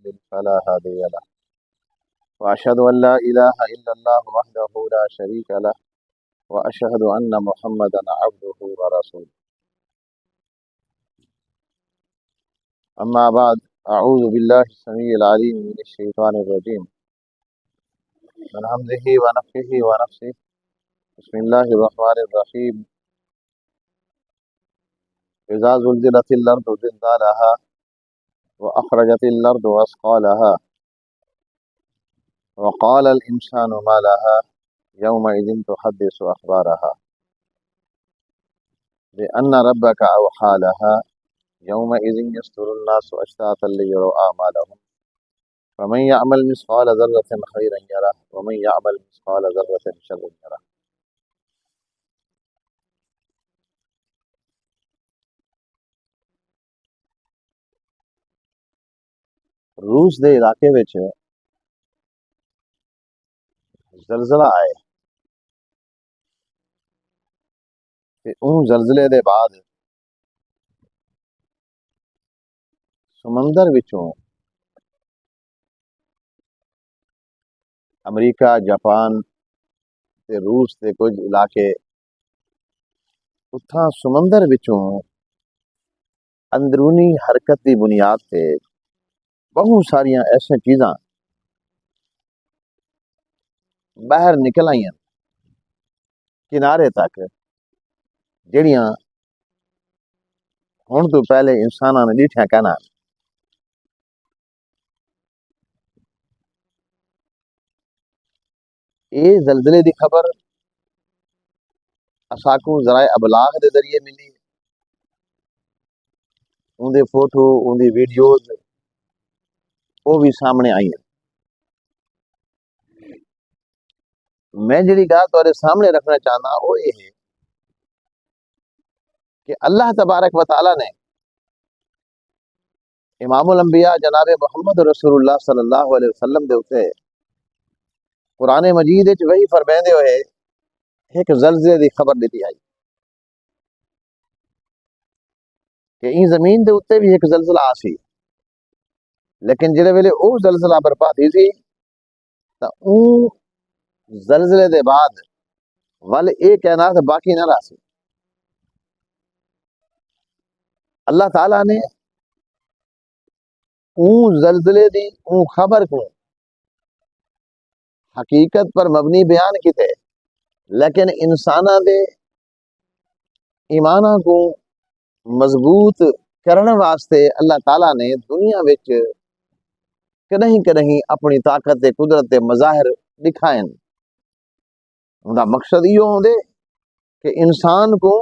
يضلل فلا هادي له وأشهد أن لا إله إلا الله وحده لا شريك له وأشهد أن محمدا عبده ورسوله أما بعد أعوذ بالله السميع العليم من الشيطان الرجيم من همزه ونفخه ونفسه بسم الله الرحمن الرحيم إذا زلزلت الأرض زلزالها وأخرجت الأرض أثقالها وقال الإنسان ما لها يومئذ تحدث أخبارها بأن ربك أوحى لها يومئذ يصدر الناس أشتاتا ليروا أعمالهم فمن يعمل مثقال ذرة خيرا يره ومن يعمل مثقال ذرة شرا يره۔ روس دے علاقے وچ زلزلہ آئے تے اون زلزلے دے بعد سمندر وچوں امریکہ، جاپان تے روس دے کچھ علاقے اتھاں سمندر وچوں اندرونی حرکت دی بنیاد تے بہت ساریاں ایسے چیزاں باہر نکل آئیاں کنارے تک جڑیاں ہن تو پہلے انساناں نے ڈیٹھیاں کہنا۔ اے زلزلے دی خبر اساکوں ذرائع ابلاغ دے ذریعے ملی، ان دے فوٹو ان دی ویڈیوز وہ بھی سامنے آئی ہیں۔ میں جڑی گل تہاڈے سامنے رکھنا چاہنا وہ یہ ہے کہ اللہ تبارک و تعالی نے امام الانبیاء جناب محمد رسول اللہ صلی اللہ علیہ وسلم دے اوتے قرآن مجید وچ وہی فرمائندے ہوئے ایک زلزلے دی خبر دیتی آئی کہ این زمین دے اوتے بھی ایک زلزلہ آسی، لیکن جڑے ویلے او زلزلہ برپا تھی سی تا اون زلزلے دے بعد ول اے کائنات باقی نہ رہا سی۔ اللہ تعالیٰ نے اون زلزلے دی اون خبر کو حقیقت پر مبنی بیان کیتے، لیکن انساناں دے ایماناں کو مضبوط کرنے واسطے اللہ تعالیٰ نے دنیا وچ کدہیں کدہیں اپنی طاقت تے قدرت دے مظاہر دکھائیں۔ ان کا مقصد یہ ہوندے کہ انسان کو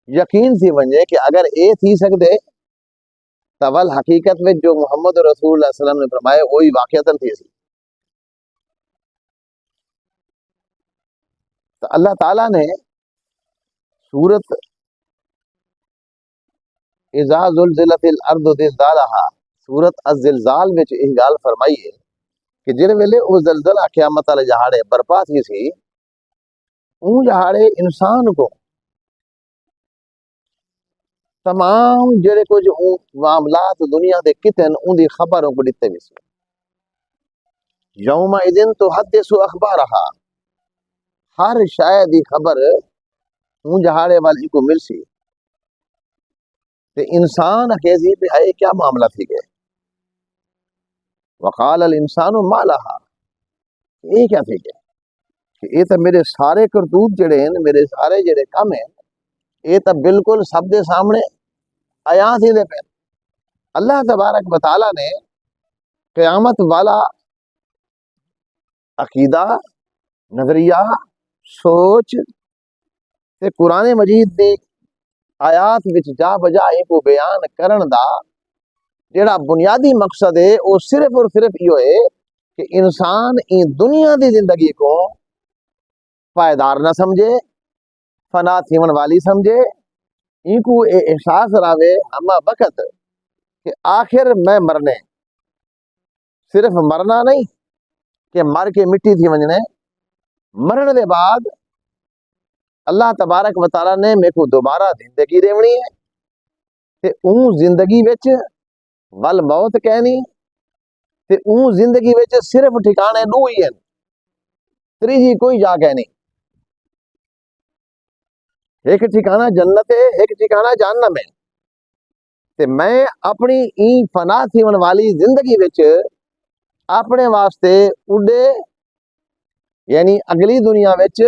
یقین تھی ونجے کہ اگر اے تھی سکدے تا ول حقیقت میں جو محمد رسول اللہ صلی اللہ علیہ وسلم نے فرمایا وہی واقعتاً تھی سی۔ تو اللہ تعالیٰ نے سورت اذا زلزلت الارض زلزالها سورت الزلزال وچ یہ گل فرمائی ہے کہ جڑے ویلے وہ زلزلہ قیامت والے جہاڑے برپا تھی سی اون جہاڑے انسان کو تمام جڑے کچھ معاملات دنیا دے کتن ان دی خبروں کو دیتے بھی سی۔ یوم اذن تحدث اخبارها ہر شاید دی خبر اون جہاڑے والی کو مل سی تے انسان کہزی پہ آئے کیا معاملہ تھی گئے۔ وقال الانسان ما لها یہ کیا تھی گئے کہ یہ تو میرے سارے کرتوت جڑے ہیں میرے سارے جڑے کم ہیں یہ تو بالکل سب دے سامنے آیاں تھی دے پہ۔ اللہ تبارک و تعالیٰ نے قیامت والا عقیدہ نظریہ سوچ تے قرآن مجید دی آیات وچ جا بجا کو بیان کرن دا جڑا بنیادی مقصد ہے وہ صرف اور صرف یہ ہے کہ انسان ان دنیا دی زندگی کو پائیدار نہ سمجھے، فنا تھیون والی سمجھے، ان کو یہ احساس راوے ہما وقت کہ آخر میں مرنے صرف مرنا نہیں کہ مر کے مٹی تھی ونجنے، مرن دے بعد اللہ تبارک و تعالیٰ نے میرے کو دوبارہ زندگی دیونی ہے تے اون زندگی وچ ول موت کہنی تے اون زندگی وچ صرف ٹھکانے دو ہی ہیں، تریجی کوئی جا کے نہیں. ایک ٹھکانہ جنت ہے، ایک ٹھکانہ جہنم ہے. تے میں اپنی این فنا تھیون والی زندگی وچ اپنے واسطے اڈے یعنی اگلی دنیا وچ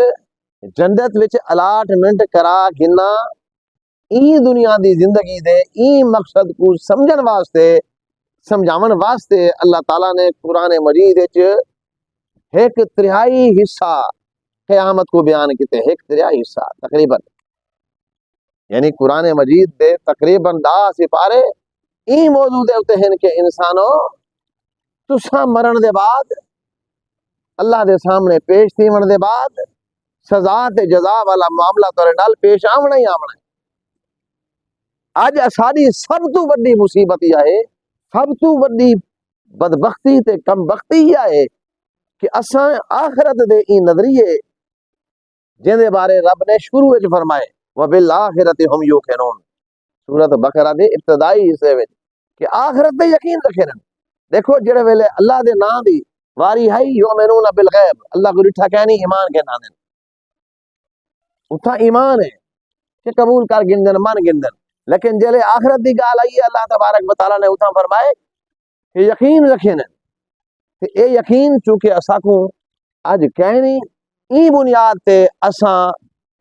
جنت وچ الاٹمنٹ کرا گنا این دنیا دی زندگی دے این مقصد کو سمجھن واسطے سمجھاون واسطے اللہ تعالیٰ نے قرآن مجید وچ ایک تہائی حصہ قیامت کو بیان کیتے، ایک تہائی حصہ تقریباً، یعنی قرآن مجید دے تقریباً 10 سپارے این موضوع دے ہوتے ہیں کہ انسانوں تساں مرن دے بعد اللہ دے سامنے پیش تھیون دے بعد سزا تے جزا والا معاملہ تورے نال پیش آونا ہی آونا ہے. اج ساری سب تو وڈی مصیبت یہ ہے، سب تو وڈی بدبختی تے کم بختی یہ ہے کہ اساں آخرت دے این نظریے جن دے بارے رب نے شروع وچ فرمائے وبالآخرۃ ہم یوقنون، سورۃ بقرہ دے ابتدائی حصے وچ کہ آخرت تے یقین رکھے رہن. دیکھو جڑے ویلے اللہ دے نام دی واری ہے یؤمنون بالغیب، اللہ کو ڈٹھا کہنی ایمان کے نانے اتھا ایمان ہے کہ قبول کر گندن من گندن، لیکن جلے آخرت دی گال آئی ہے اللہ تبارک و تعالیٰ نے اتھا فرمائے کہ یقین رکھے نا. اے یقین چونکہ اسا کو اج کہنی ای بنیاد تے اساں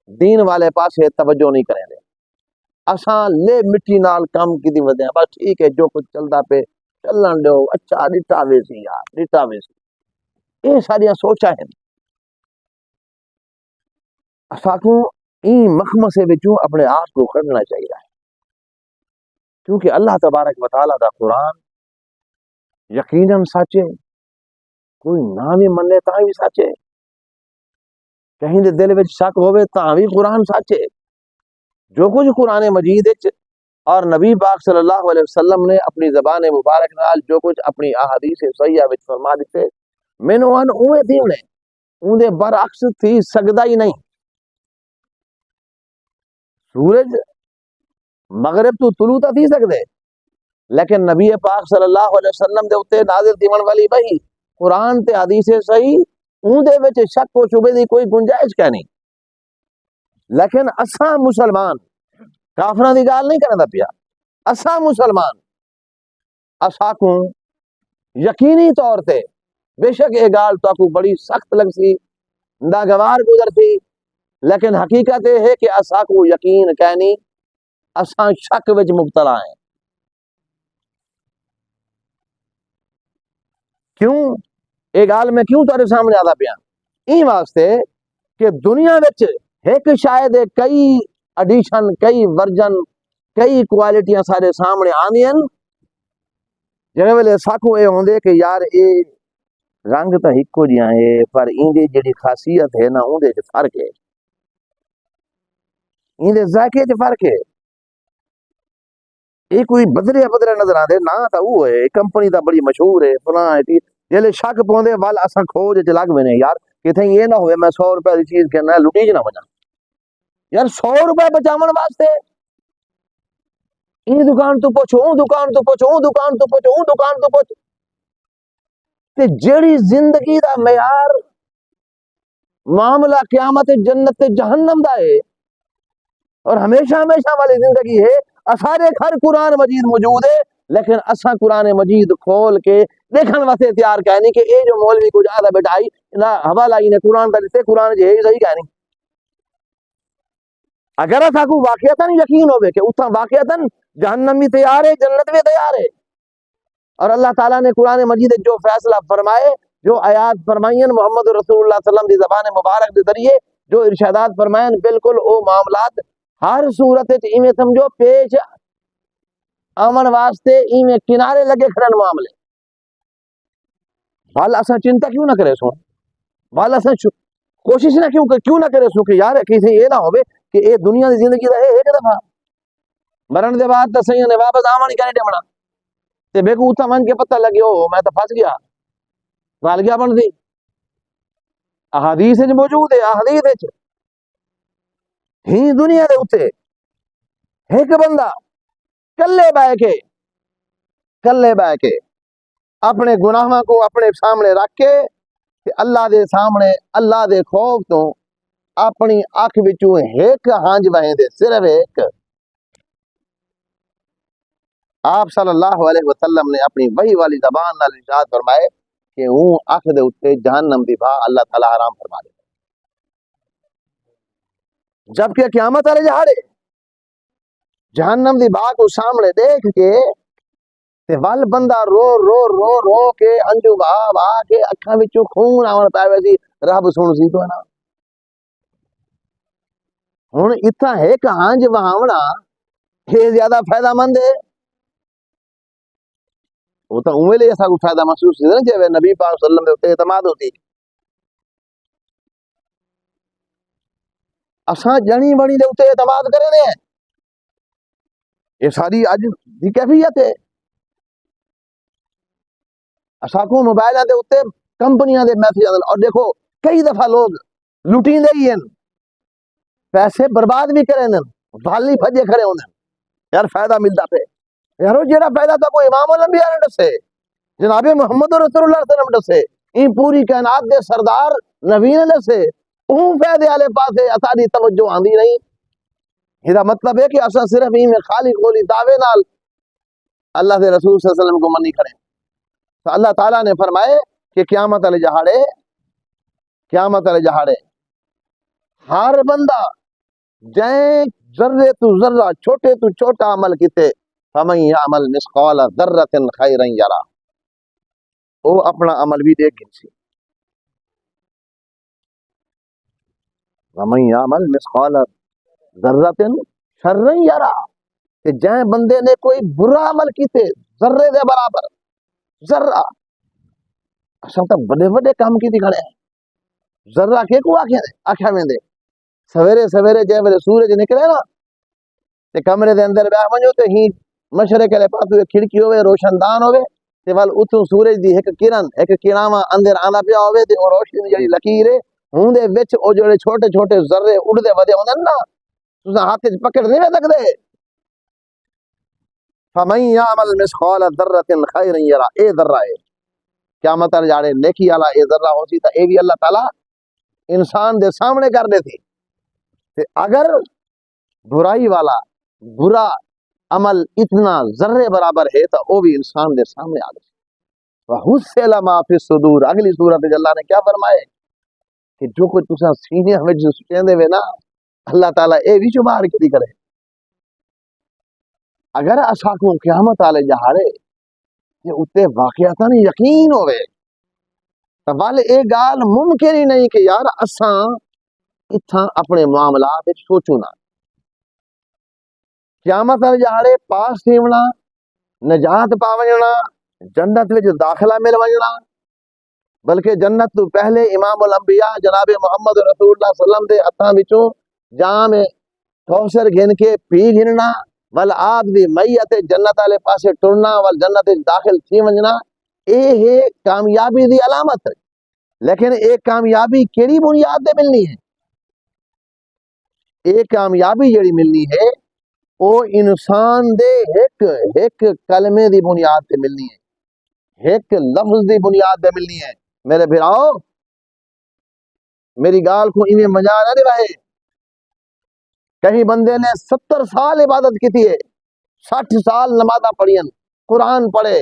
دین والے پاسے توجہ نہیں کریں دے، اساں لے مٹی نال کام کی دی ودے بس ٹھیک ہے جو کچھ چلدا پہ چلن دو، اچھا ڈٹا وے سی یار ڈٹا وے سی. یہ ساریاں سوچا ہیں اسا کو این مخمسے وچوں اپنے آپ کو کھڑنا چاہیے، کیونکہ اللہ تبارک و تعالیٰ دا قرآن یقیناً سچ ہے، کوئی نہ بھی منے تاں بھی سچ ہے، کہیں دے دل وچ شک ہوئے تاں بھی قرآن سچ ہے. جو کچھ قرآن مجید وچ اور نبی پاک صلی اللہ علیہ وسلم نے اپنی زبان مبارک نال جو کچھ اپنی احادیث صحیحہ وچ فرما دیتے مینوں ان اوے دیونے اون دے برعکس تھی سکدا ہی نہیں. سورج مغرب تو طلوع تا تھی سکدے، لیکن نبی پاک صلی اللہ علیہ وسلم دے اوتے نازل تھیون والی وحی قرآن تے حدیث صحیح اون دے وچ شک و شبے دی کوئی گنجائش کا نہیں. لیکن اساں مسلمان کافراں دی گال نہیں کردا پیا، اساں مسلمان اسا کو یقینی طور تے بے شک یہ گال تو کو بڑی سخت لگ سی ناگوار گزر سی، لیکن حقیقت یہ ہے کہ اسا کو یقین کہنی اساں شک وچ مبتلا ہیں. کیوں یہ گال میں کیوں تارے سامنے آتا پیا؟ این واسطے کہ دنیا وچ ایک شاید کئی ایڈیشن کئی ورژن کئی کوالٹیاں سارے سامنے آندیاں جہاں ویلے ساکو اے ہوندے کہ یار اے رنگ تو ہکو جہاں ہے پر ایندی جڑی خاصیت ہے نا اون دے وچ فرق ہے، ایندے ذائقے وچ فرق ہے. یہ کوئی بدرے بدرے نظر آندے نا تا وہ ہے کمپنی دا بڑی مشہور ہے فلاں ہے جلے شک پوندے ول اساں کھوج وچ لگ وینے یار کتھے یہ نہ ہوئے میں 100 روپے دی چیز کہنا لٹی نہ وجا یار 100 روپے بچاون واسطے این دکان تو پوچھو اون دکان تو پوچھو اون دکان تو پوچھو اون دکان تو پوچھو تے جیڑی زندگی دا معیار معاملہ قیامت جنت جہنم دا ہے اور ہمیشہ ہمیشہ والی زندگی ہے. سارے گھر قرآن مجید موجود ہے لیکن اساں قرآن مجید کھول کے دیکھن واسطے تیار کہنی کہ اے جو مولوی کو زیادہ بٹھائی نہ حوالہ ہی نے قرآن کا دیتے قرآن جو ہے صحیح کہنی. اگر اساں کو واقعتاً یقین ہوئے کہ اتھا واقعتاً جہنم بھی تیار ہے جنت بھی تیار ہے اور اللہ تعالیٰ نے قرآن مجید جو فیصلہ فرمائے جو آیات فرمائیں محمد رسول اللہ صلی اللہ علیہ وسلم دی زبان مبارک دے ذریعے جو ارشادات فرمائیں بالکل او معاملات ہر صورت ایویں سمجھو پیش آمن واسطے ایویں کنارے لگے کھڑن معاملے وال اساں چنتا کیوں نہ کرے سو وال اساں کوشش نہ کیوں نہ کرے سو کہ یار کسی یہ نہ ہوئے کہ اے دنیا دی زندگی دا ایک دفعہ مرن دے بعد تے سہی نے واپس آون ہی کرے ڈمنا تے بے کو اتھا من کے پتہ لگے او میں تو پھنس گیا گل گیا بن دی. احادیث وچ موجود ہے احادیث وچ ہی دنیا دے اوتے ایک بندہ کلے بہ کے اپنے گناہاں کو اپنے سامنے رکھ کے کہ اللہ دے سامنے اللہ دے خوف تو اپنی اکھ وچوں ایک ہنج وہیں دے، صرف ایک۔ آپ صلی اللہ علیہ وسلم نے اپنی وحی والی زبان نال ارشاد فرمائے کہ ہوں اکھ دے اوتے جہنم دی بھا اللہ تعالی حرام فرما دے، جبکہ قیامت والے جہاڑے جہنم دی بھا کو سامنے دیکھ کے تے ول بندہ رو رو رو رو کے ہنجو بہا بہا کے اکھاں وچوں خون آون پیا ویسی رب سن سی تو نا۔ ہن اتھا ایک ہنج وہاونا یہ زیادہ فائدہ مند ہے؟ وہ تو اوے لے اساں کو فائدہ محسوس تھی نا جے نبی پاک صلی اللہ علیہ وسلم دے اوتے اعتماد ہوتی۔ اساں جنی بڑی دے اوتے اعتماد کرے نے، یہ ساری اج دی کیفیت ہے۔ اساں کو موبائلاں دے اوتے کمپنیاں دے میسج آندے اور دیکھو کئی دفعہ لوگ لٹیندے ہی ہیں، پیسے برباد بھی کرے نے، والی بھجے کھڑے ہوندے یار فائدہ ملدا پے یارو، جیڑا فائدہ تو کوئی امام الانبیاء نے دسے، جناب محمد رسول اللہ صلی اللہ علیہ وسلم دسے، این پوری کائنات دے سردار نبی نے دسے، اون فائدے والے پاسے اساڈی توجہ آندی نہیں۔ یہ مطلب ہے کہ اساں صرف این خالی قولی دعوے نال اللہ دے رسول صلی اللہ علیہ وسلم کو منی کھڑے۔ تو اللہ تعالیٰ نے فرمائے کہ قیامت والے جہاڑے ہر بندہ جائیں ذرے تو ذرہ چھوٹے تو چھوٹا عمل کیتے، فمن یعمل مثقال ذرۃ خیرا یرا، وہ اپنا عمل بھی دیکھ گنسی۔ ومن یعمل مثقال ذرۃ شرا یرا، کہ جائیں بندے نے کوئی برا عمل کیتے ذرے دے برابر، ذرہ اساں تو بڑے بڑے کام کی کھڑے ہیں، ذرہ کے کو آکھیا ویندے سویرے سویرے جے ویلے سورج نکلے نا تے کمرے دے اندر بیٹھ ونجو تے ہی مشرق والے پاسے کھڑکی ہوے روشن دان ہوے تے ول اتوں سورج دی ایک کرن اندر آندا پیا ہوے تے او روشنی جڑی لکیر ہے ہوں دے وچ او جڑے چھوٹے چھوٹے ذرے اڑدے ودے ہوندے نا تساں ہاتھ وچ پکڑ نہیں سکدے۔ فمن یعمل مثقال ذرۃ خیرا یرا، اے ذرہ ہے قیامت والے جاڑے نیکی والا اے ذرہ ہو سی تے اے بھی اللہ تعالی انسان دے سامنے کر دے تھی تے اگر برائی والا برا عمل اتنا ذرے برابر ہے تو وہ بھی انسان دے سامنے آ گئے۔ وَحُصِّلَ مَا فِي الصُّدُورِ، اگلی صورت اللہ نے کیا فرمائے کہ جو کوئی تساں سینے وچ سٹیندے وے نا اللہ تعالیٰ اے بھی شمار کی کرے۔ اگر اساں کو قیامت والے جہاڑے یہ اتے واقعتاً یقین ہوئے تو ول اے گال ممکن ہی نہیں کہ یار اساں اتھاں اپنے معاملات وچ سوچوں نا۔ قیامت والے جہاڑے پاس تھیونا، نجات پا ونجنا، جنت وچ داخلہ مل ونجنا، بلکہ جنت تو پہلے امام الانبیاء جناب محمد رسول اللہ صلی اللہ علیہ وسلم دے ہتھاں وچوں جام کوثر گھن کے پی گھننا، ول آپ دی میت جنت والے پاسے ٹرنا، ول جنت وچ داخل تھی ونجنا، اے ہے کامیابی دی علامت۔ لیکن ایک کامیابی کیڑی بنیاد تے ملنی ہے؟ ایک کامیابی جڑی ملنی ہے او انسان دے ایک کلمے دی بنیاد تے ملنی ہے، ایک لفظ دی بنیاد تے ملنی ہے۔ میرے بھراؤ میری گال کو ایویں مزہ نہ دے، کہیں بندے نے 70 سال عبادت کی تھی ہے، 60 سال نمازاں پڑھین، قرآن پڑھے،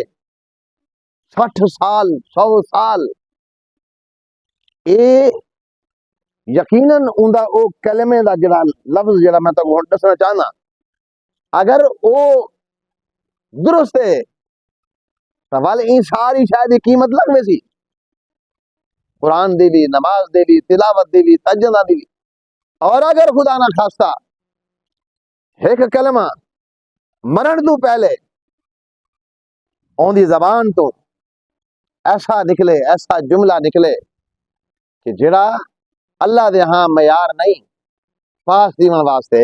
60 سال 100 سال، اے یقیناً اوندا او کلمے دا جڑا لفظ جڑا میں تانوں دسنا چاہنا اگر او درست ہے تو ول این ساری شاید قیمت لگ وے سی، قرآن دی بھی، نماز دی بھی، تلاوت دی بھی، تہجد دی بھی۔ اور اگر خدا نہ خواستہ ایک کلمہ مرن تو پہلے اون دی زبان تو ایسا نکلے، ایسا جملہ نکلے کہ جڑا اللہ دے ہاں معیار نہیں پاس دیون واسطے،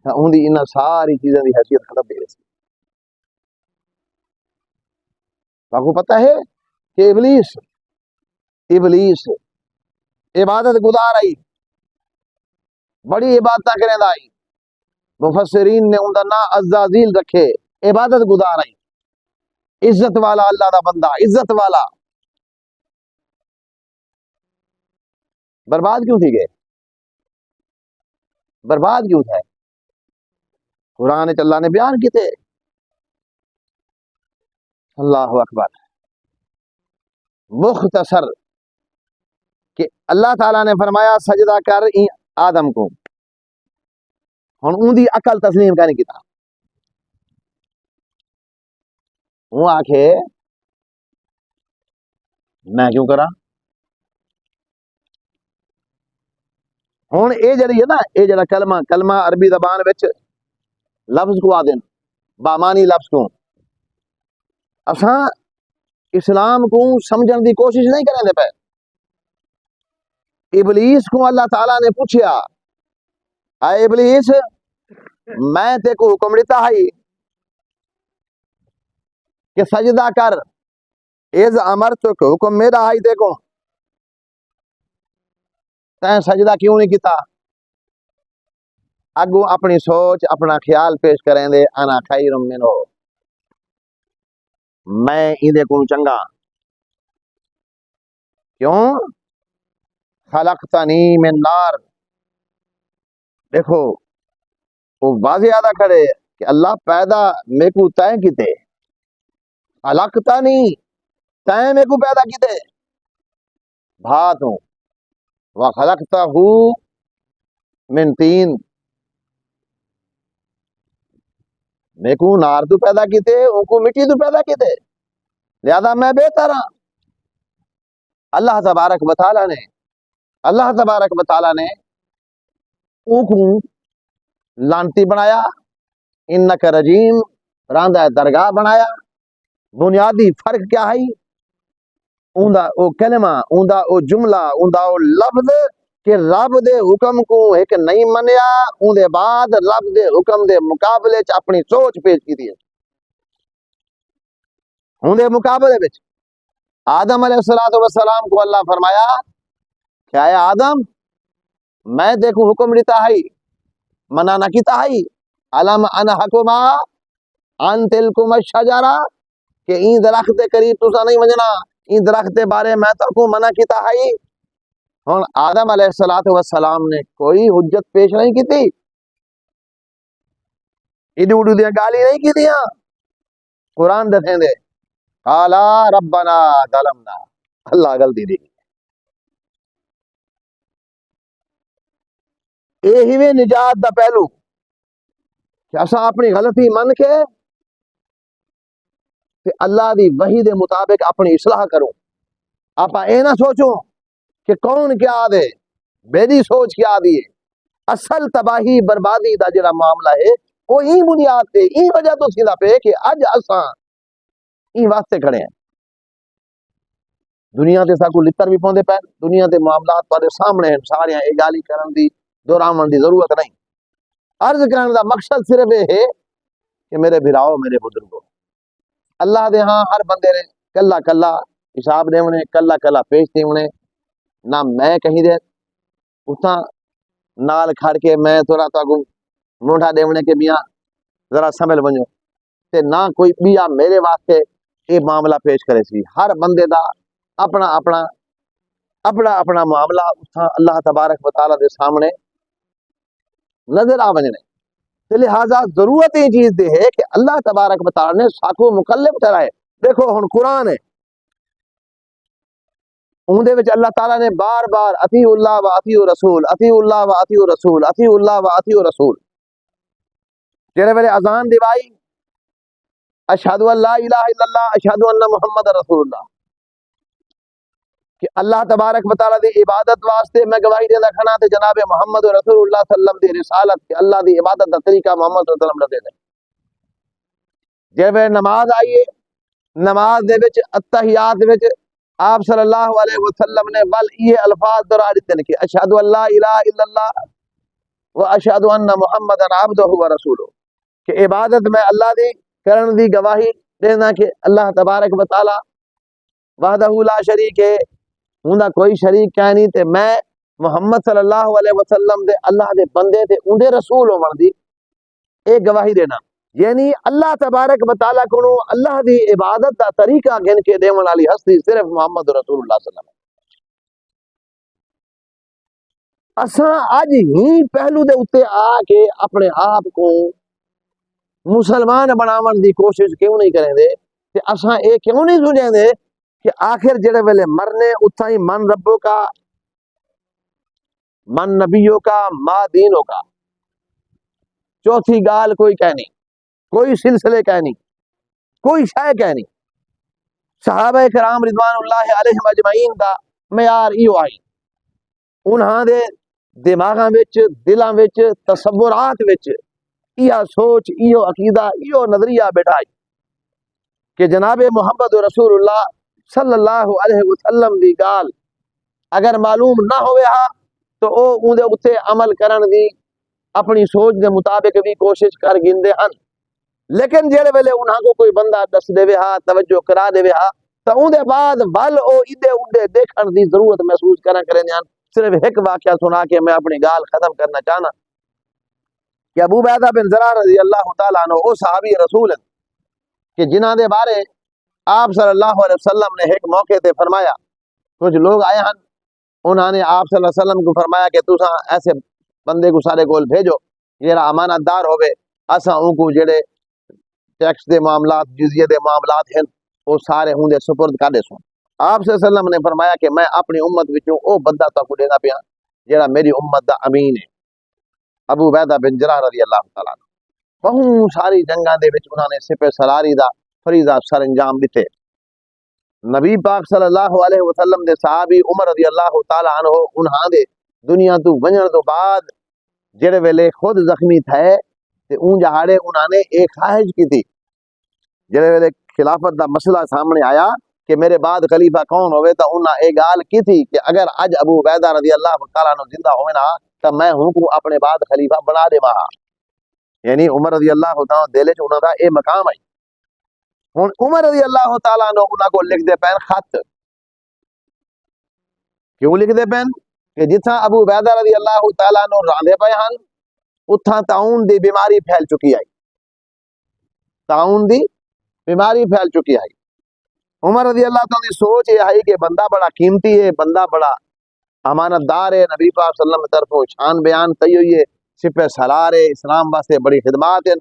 اون دی انہاں ساری چیزاں دی حیثیت ختم ہو گئی۔ آپ کو پتہ ہے کہ ابلیس عبادت گزار آئی، بڑی عبادتاں کریندا آئی، مفسرین نے ان دا نام عزازیل رکھے، عبادت گزار آئی، عزت والا اللہ دا بندہ، عزت والا، برباد کیوں تھی گئے؟ برباد کیوں تھے؟ قرآن اللہ نے بیان کیتے۔ اللہ اکبر۔ مختصر کہ اللہ تعالیٰ نے فرمایا سجدہ کر آدم کو، ہن اون دی عقل تسلیم کا نہیں کیتا، وہ آکھے میں کیوں کرا؟ ہن اے جڑی ہے نا، اے جڑا کلمہ عربی زبان وچ لفظ کو آدن بامانی لفظ کو، اساں اسلام کو سمجھن دی کوشش نہیں کریں دے پے۔ ابلیس کو اللہ تعالیٰ نے پوچھیا، اے ابلیس میں تے کو حکم دیتا ہے کہ سجدہ کر، ایز امرتک، حکم میرا ہے تے کو، تیں سجدہ کیوں نہیں کیتا؟ اگوں اپنی سوچ اپنا خیال پیش کریں دے، انا خیر منہ، میں ایدے کو چنگا، کیوں؟ خلقتنی من نار، دیکھو وہ واضح ادا کرے کہ اللہ پیدا میں کو تائیں کیتے، خلقتنی تائیں میں کو پیدا کیتے بھات ہوں، وخلقتہ من تین، میں کو نار تو پیدا کیتے، ان کو مٹی تو پیدا کیتے، لہذا میں بہتر ہاں۔ اللہ تبارک و تعالیٰ نے ان کو لانتی بنایا، انک رجیم، راندہ درگاہ بنایا۔ بنیادی فرق کیا ہے؟ اوندا او کلمہ، اوندا او جملہ، اوندا او لفظ کہ رب دے حکم کو ایک نہیں منیا، اون دے بعد رب دے حکم دے مقابلے چ اپنی سوچ پیش کی دی ہے۔ اون دے مقابلے وچ آدم علیہ السلام کو اللہ فرمایا کہ اے آدم میں دیکھو حکم دیتا ہے، منع نہ کیتا ہے، علم انحکما ان تلکم الشجرہ، کہ این درخت دے قریب تسا نہیں منجنا، این درخت دے بارے میں ترکو منع کیتا ہے۔ ہن آدم علیہ السلام نے کوئی حجت پیش نہیں کی تھی، ایڈی اڈو دیاں گالی نہیں کی دیاں، قرآن دسیں دے قالا ربنا ظلمنا، اللہ غلطی دی۔ اے ہی نجات دا پہلو کہ اساں اپنی غلطی من کے تے اللہ دی وحی دے مطابق اپنی اصلاح کروں۔ آپ اے نہ سوچوں کہ کون کیا دے، میری سوچ کیا دی ہے۔ اصل تباہی بربادی دا جڑا معاملہ ہے وہ ہی بنیاد تے ہی وجہ تو سیدھا پہ کہ اج اساں ہی واسطے کھڑے ہیں۔ دنیا تے ساکو لتر بھی پوندے پے، دنیا تے معاملات تواڈے سامنے ہیں، سارے اے گالی کرن دی دہراون دی ضرورت نہیں۔ عرض کرن دا مقصد صرف یہ ہے کہ میرے بھراؤ، میرے بزرگوں، اللہ دے ہاں ہر بندے نے کلا کلا حساب دیونے، کلا کلا پیش دیونے، نہ میں کہیں دے اتھاں نال کھڑ کے میں تھوڑا تاگو مونڈا دیونے کے میاں ذرا سنبھل ونجو، تے نہ کوئی بیا میرے واسطے یہ معاملہ پیش کرے سی۔ ہر بندے دا اپنا اپنا اپنا اپنا معاملہ اتھاں اللہ تبارک و تعالیٰ دے سامنے نظر آ ونجنے، تے لہٰذا ضرورت یہ چیز دے ہے کہ اللہ تبارک و تعالیٰ نے ساکو مکلف ٹھہرائے۔ دیکھو ہن قرآن ہے، اون دے وچ اللہ تعالیٰ نے بار بار اطیع اللہ و اطیع رسول، اطیع اللہ و اطیع رسول، اطیع اللہ و اطیع رسول، جڑے ویلے اذان دیوائی اشہد ان لا الہ الا اللہ اشہد ان محمد رسول اللہ، کہ اللہ تبارک و تعالیٰ دی عبادت واسطے میں گواہی دیندا کھڑا تے جناب محمد رسول اللہ صلی اللہ علیہ وسلم دی رسالت کہ اللہ دی عبادت دا طریقہ محمد صلی اللہ علیہ وسلم نے دے۔ جے نماز آئیے، نماز دے وچ اتحیات وچ آپ صلی اللہ علیہ وسلم نے ول یہ الفاظ دہرا دیتے ہیں کہ اشہد ان لا الہ الا اللہ و اشہد ان محمد عبدہ و رسولہ، کہ عبادت میں اللہ دی کرن دی گواہی دینا کہ اللہ تبارک و تعالی وحدہ لا شریک ہے، ہوندا کوئی شریک کہیں نہیں، تے میں محمد صلی اللہ علیہ وسلم دے اللہ دے بندے تے اون دے رسول ہون دی ایک گواہی دینا۔ یعنی اللہ تبارک و تعالیٰ کو اللہ دی عبادت دا طریقہ گن کے دیون والی ہستی صرف محمد رسول اللہ صلی اللہ علیہ وسلم۔ اساں اج ہی پہلو دے اتے آ کے اپنے آپ کو مسلمان بناون دی کوشش کیوں نہیں کریں دے کہ اساں اے کیوں نہیں سمجھیں دے کہ آخر جڑے ویلے مرنے اتھا ہی من ربوں کا، من نبیوں کا، ما دینوں کا، چوتھی گال کوئی کہنی، کوئی سلسلے کہنی، کوئی شے کہنی۔ صحابہ کرام رضوان اللہ علیہم اجمعین دا معیار ایو آئی، انہاں دے دماغاں وچ، دلاں وچ، تصورات وچ یہ سوچ، ایو عقیدہ، ایو نظریہ بیٹھائی کہ جناب محمد رسول اللہ صلی اللہ علیہ وسلم دی گال اگر معلوم نہ ہوئے ہا تو او اندے اتنے عمل کرن دی اپنی سوچ دے مطابق بھی کوشش کر گندے ہن، لیکن جڑے ویلے انہاں کو کوئی بندہ دس دے ہا، توجہ کرا دے ہا، تو اندے بعد ول او ادے اڈے دیکھن دی ضرورت محسوس کریں ہن۔ صرف ایک واقعہ سنا کے میں اپنی گال ختم کرنا چاہنا کہ ابو عبیدہ بن زرار رضی اللہ تعالیٰ عنہ وہ صحابی رسول ہیں کہ جنہاں دے بارے آپ صلی اللہ علیہ وسلم نے ایک موقع تے فرمایا، کچھ لوگ آئے ہیں، انہوں نے آپ صلی اللہ علیہ وسلم کو فرمایا کہ تساں ایسے بندے کو سارے کول بھیجو جڑا امانت دار ہوئے، اساں ان کو جڑے ٹیکس دے معاملات، جزیے دے معاملات ہیں وہ سارے ہوں دے سپرد کر دے سو۔ آپ صلی اللہ علیہ وسلم نے فرمایا کہ میں اپنی امت وچوں او بندہ تک کو دینا پیا جڑا میری امت دا امین ہے، ابو عبیدہ بن جراح رضی اللہ تعالیٰ عنہ۔ بہت ساری جنگاں دے وچ انہوں نے سپہ سلاری دا فریضہ سر انجام دیتے۔ نبی پاک صلی اللہ علیہ وسلم دے صحابی عمر رضی اللہ تعالیٰ عنہ انہاں دے دنیا تو ونجن تو بعد جڑے ویلے خود زخمی تھے تے اون جہاڑے انہوں نے ایک خواہش کی تھی، جڑے ویلے خلافت دا مسئلہ سامنے آیا کہ میرے بعد خلیفہ کون ہوئے، تو انہاں ایک گال کی تھی کہ اگر اج ابو عبیدہ رضی اللہ تعالیٰ عنہ زندہ ہوئے نا تو میں ہوں کو اپنے بعد خلیفہ بنا دے وہاں۔ یعنی عمر رضی اللہ تعالیٰ دل چ انہاں دا اے مقام ہے۔ ہن عمر رضی اللہ تعالیٰ عنہ انہاں کو لکھ دے پین خط، کیوں لکھ دے پین کہ جتھاں ابو عبیدہ رضی اللہ تعالیٰ عنہ راندے پے ہن اتھاں تعاون دی بیماری پھیل چکی ہے، تعاون دی بیماری پھیل چکی ہے۔ عمر رضی اللہ تعالیٰ دی سوچ یہ ہے کہ بندہ بڑا قیمتی ہے، بندہ بڑا امانت دار ہے، نبی پاک صلی اللہ علیہ وسلم کی طرف شان بیان تئی ہوئی ہے، سپہ سالار ہے، اسلام واسطے بڑی خدمات ہیں،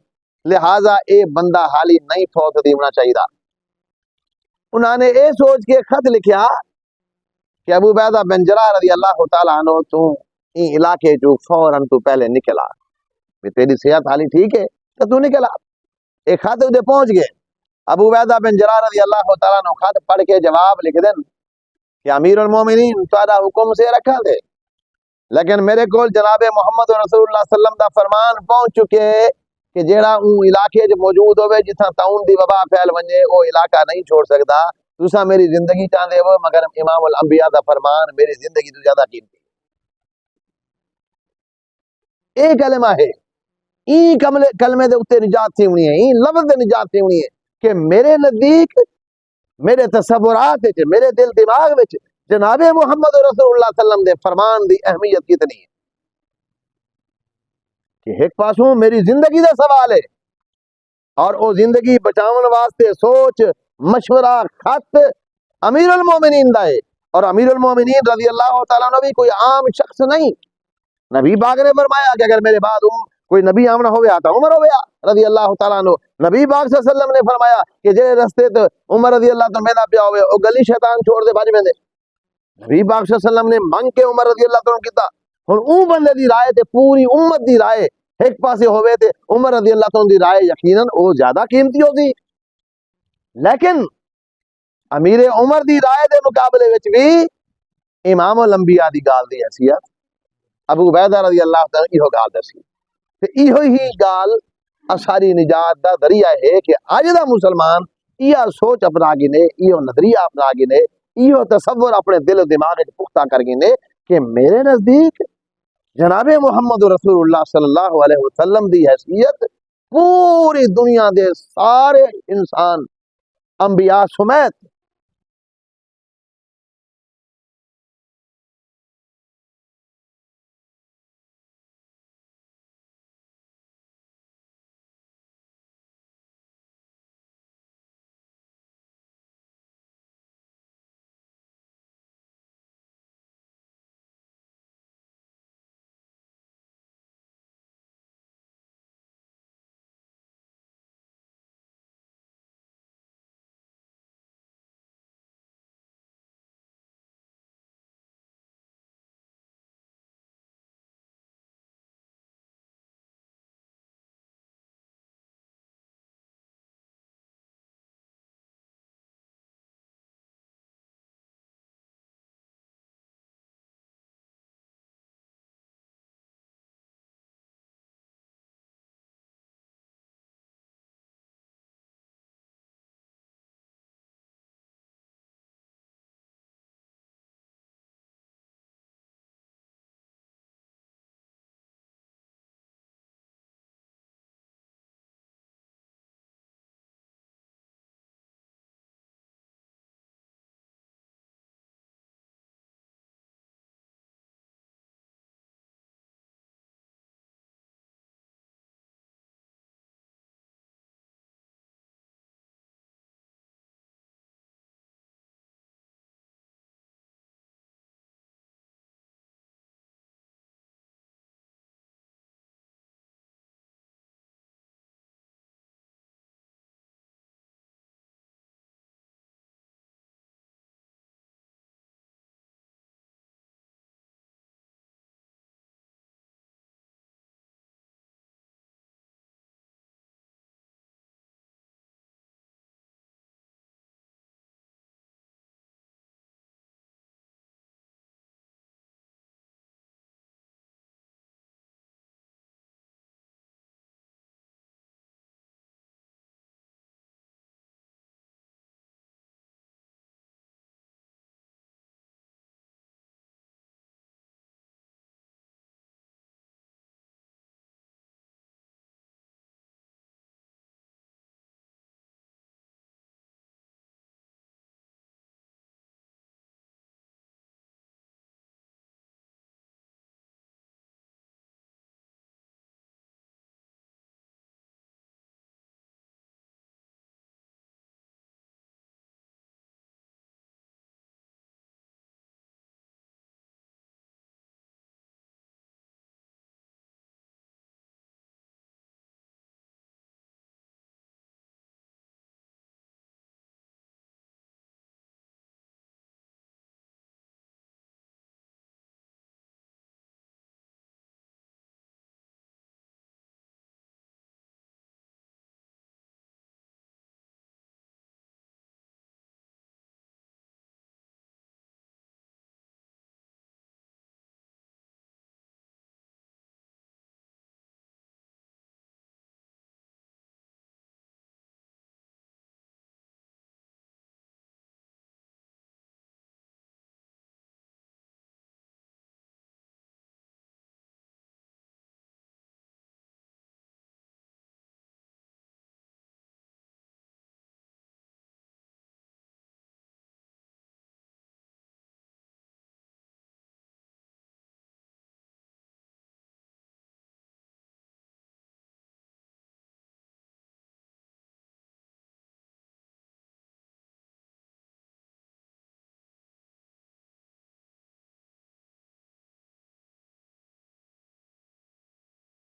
لہٰذا اے بندہ حالی نہیں فوت دینا چاہیے۔ انہوں نے اے سوچ کے خط لکھیا کہ ابو عبیدہ بن جراح رضی اللہ تعالیٰ عنہ تو این علاقے جو فوراً تو پہلے نکلا، تیری صحت حالی ٹھیک ہے تو تو نکلا۔ ایک خط دے پہنچ گئے، ابو عبیدہ بن جراح رضی اللہ تعالیٰ عنہ خط پڑھ کے جواب لکھ دیں کہ امیر المومنین تہاڈا حکم سے رکھا دے، لیکن میرے کول جناب محمد رسول اللہ صلی اللہ علیہ وسلم دا فرمان پہنچ چکے کہ جیڑا اون علاقے جو موجود ہوئے جتھاں تعاون دی وبا پھیل ونجے او علاقہ نہیں چھوڑ سکتا، تساں میری زندگی چاہندے ہو مگر امام الانبیاء دا فرمان میری زندگی تو زیادہ قیمتی ہے۔ اے کلمہ ہے، این کلمے دے اوتے نجات تھی ہونی ہے، این لفظ دے نجات تھی ہونی ہے کہ میرے نزدیک، میرے تصورات وچ، میرے دل دماغ وچ جناب محمد رسول اللہ صلی اللہ علیہ وسلم دے فرمان دی اہمیت کتنی ہے کہ ایک پاسوں میری زندگی دا سوال ہے اور او زندگی بچاون واسطے سوچ مشورہ خط امیر المومنین دا ہے، اور امیر المومنین رضی اللہ تعالیٰ عنہ بھی کوئی عام شخص نہیں۔ نبی پاک نے فرمایا کہ اگر میرے بعد کوئی نبی آمنا ہویا تو عمر ہویا رضی اللہ تعالیٰ عنہ۔ نبی پاک صلی اللہ علیہ وسلم نے فرمایا کہ جڑے رستے تو عمر رضی اللہ تعالیٰ میدا پیا ہوئے او گلی شیطان چھوڑ دے بھاج میں دے۔ نبی پاک صلی اللہ علیہ وسلم نے منگ کے عمر رضی اللہ تعالیٰ کیتا، ہن اون بندے دی رائے تے پوری امت دی رائے ایک پاسے ہوئے تے عمر رضی اللہ تعالیٰ دی رائے یقیناً او زیادہ قیمتی ہوتی، لیکن امیر عمر دی رائے دے مقابلے وچ بھی امام الانبیاء دی گال دی حیثیت ابو عبیدہ رضی اللہ تعالیٰ ایہو گال دسی تے ایہو ہی گال ساری نجات دا ذریعہ ہے کہ اج دا مسلمان یہ سوچ اپنا گنے، یہ نظریہ اپنا گنے، یہ تصور اپنے دل و دماغ وچ پختہ کر گنے کہ میرے نزدیک جناب محمد رسول اللہ صلی اللہ علیہ وسلم دی حیثیت پوری دنیا دے سارے انسان انبیاء سمیت